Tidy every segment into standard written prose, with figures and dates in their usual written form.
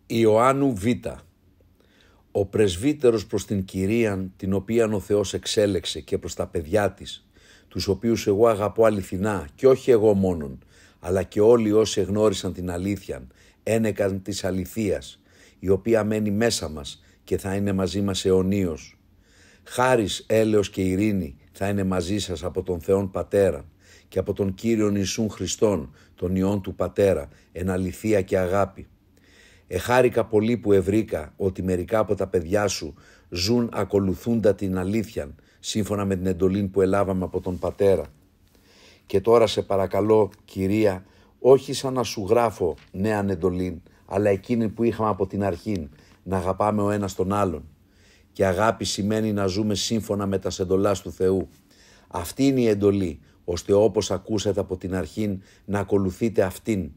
Ιωάννου Β. Ο πρεσβύτερος προς την Κυρίαν, την οποίαν ο Θεός εξέλεξε, και προς τα παιδιά της, τους οποίους εγώ αγαπώ αληθινά, και όχι εγώ μόνον, αλλά και όλοι όσοι εγνώρισαν την αλήθεια, ένεκαν της αληθείας, η οποία μένει μέσα μας και θα είναι μαζί μας αιωνίως. Χάρις, έλεος και ειρήνη θα είναι μαζί σας από τον Θεόν Πατέρα και από τον Κύριον Ιησούν Χριστόν, τον Υιόν του Πατέρα, εν αληθεία και αγάπη. Εχάρηκα πολύ που ευρήκα ότι μερικά από τα παιδιά σου ζουν ακολουθούντα την αλήθεια, σύμφωνα με την εντολή που ελάβαμε από τον Πατέρα. Και τώρα σε παρακαλώ, Κυρία, όχι σαν να σου γράφω νέα εντολή, αλλά εκείνη που είχαμε από την αρχή, να αγαπάμε ο ένας τον άλλον. Και αγάπη σημαίνει να ζούμε σύμφωνα με τα εντολάς του Θεού. Αυτή είναι η εντολή, ώστε όπως ακούσατε από την αρχή να ακολουθείτε αυτήν.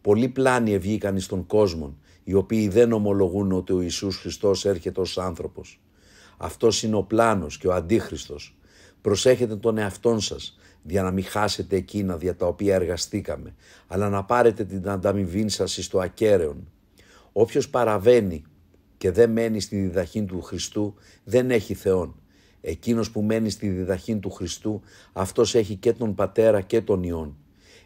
Πολλοί πλάνοι ευγήκαν εις τον κόσμο, οι οποίοι δεν ομολογούν ότι ο Ιησούς Χριστός έρχεται ως άνθρωπος. Αυτός είναι ο πλάνος και ο αντίχριστος. Προσέχετε τον εαυτόν σας, για να μην χάσετε εκείνα δια τα οποία εργαστήκαμε, αλλά να πάρετε την ανταμοιβή σας εις το ακέραιον. Όποιος παραβαίνει και δεν μένει στη διδαχή του Χριστού, δεν έχει Θεόν. Εκείνος που μένει στη διδαχή του Χριστού, αυτός έχει και τον Πατέρα και τον Υιόν.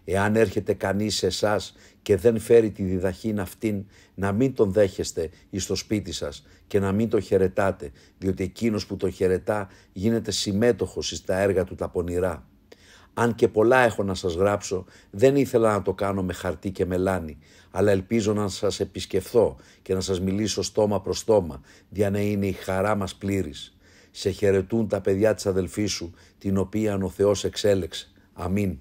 Εάν έρχεται κανείς σε εσάς και δεν φέρει τη διδαχήν αυτήν, να μην τον δέχεστε εις το σπίτι σας και να μην τον χαιρετάτε, διότι εκείνος που τον χαιρετά γίνεται συμμέτοχος εις τα έργα του τα πονηρά. Αν και πολλά έχω να σας γράψω, δεν ήθελα να το κάνω με χαρτί και μελάνι, αλλά ελπίζω να σας επισκεφθώ και να σας μιλήσω στόμα προς στόμα, για να είναι η χαρά μας πλήρης. Σε χαιρετούν τα παιδιά της αδελφής σου, την οποία ο Θεός εξέλεξε. Αμήν.